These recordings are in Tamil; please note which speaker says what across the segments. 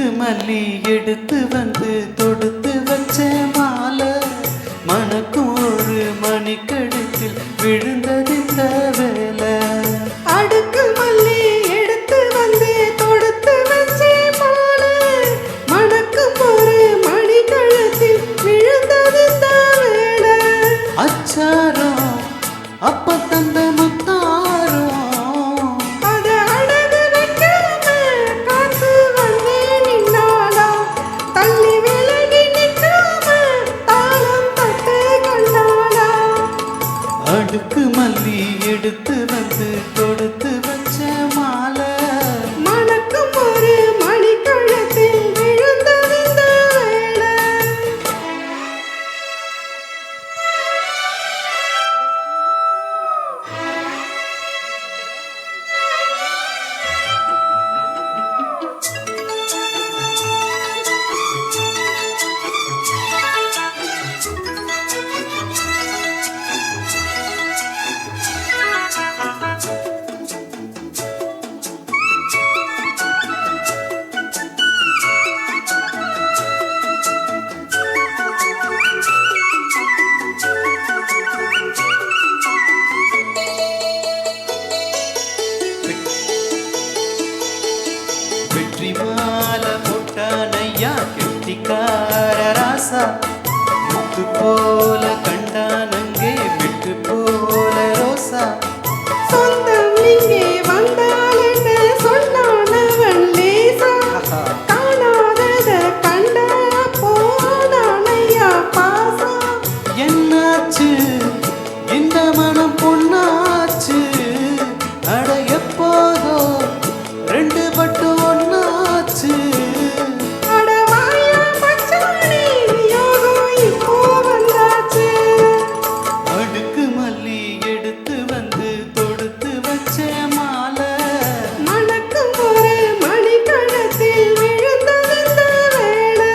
Speaker 1: அடுக்கு மல்லி எடுத்து வந்து தொடுத்து வச்ச மாலை மணக்கும் ஒரு மணிக்கழுத்தில் விழுந்தது இந்த வேலை.
Speaker 2: அடுக்கு மல்லி எடுத்து வந்து தொடுத்து வச்ச மாலை மணக்கும் ஒரு மணிக்கழுத்தில் விழுந்தது இந்த வேலை.
Speaker 1: அச்சாரம் அப்ப தந்த முத்தாரம்
Speaker 2: அது அழகு வைக்காம காத்து வந்தே நின்னாளா தள்ளி விலகி நிற்காம தாளம் தட்டு கண்டாளா.
Speaker 1: அடுக்கு மல்லி எடுத்து வந்து கொடுத்து வச்ச மாலை
Speaker 2: மணக்கும் ஒரு மணிக்கழுத்தில் விழுந்தது இந்த வேலை.
Speaker 1: வெற்றி மாலை போட்டானையா கெட்டிக்கார ராசா முத்து போல கண்டானங்கே விட்டு போல ரோசா.
Speaker 2: சொந்தம் இங்கே வந்தால் என்ன சொன்னானவன் லேசா காணாதத கண்ட போனானையா பாசா.
Speaker 1: என்னாச்சு இந்த மனம் பொண்ணாச்சு அட எப்போதோ ரெண்டு பட்டு ஒன்னாச்சு.
Speaker 2: அடவாயா மச்சானே யோகம் இப்போ வந்தாச்சு.
Speaker 1: அடுக்கு மல்லி எடுத்து வந்து தொடுத்து வச்ச மாலை
Speaker 2: மணக்கும் ஒரு மணிக்கழுத்தில் விழுந்தது இந்த வேலை.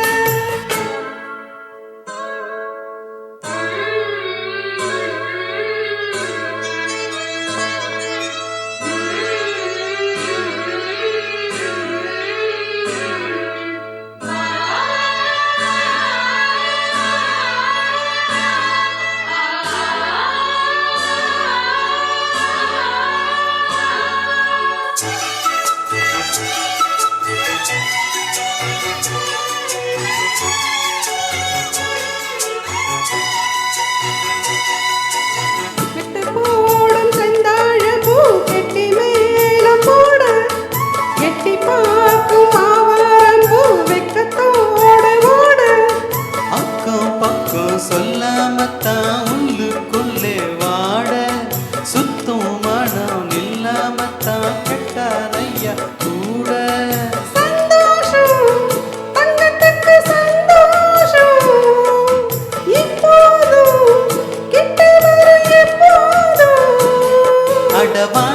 Speaker 2: கெட்டு போடும் செந்தாழம் பூ கெட்டி மேலம் போட எட்டி பார்க்கும் ஆவாரம் பூ வெக்கத்தோட ஓட.
Speaker 1: அக்கம் பக்கம் சொல்லாமத்தான் உள்ளுக்குள்ளே வாட சுத்தம் மனம் இல்லாமத்தான் கெட்டாரையா கூட.
Speaker 2: சந்தோஷம் தங்கத்துக்கு சந்தோஷம் இப்போதும் கிட்ட வரும் எப்போதும்.
Speaker 1: அடவா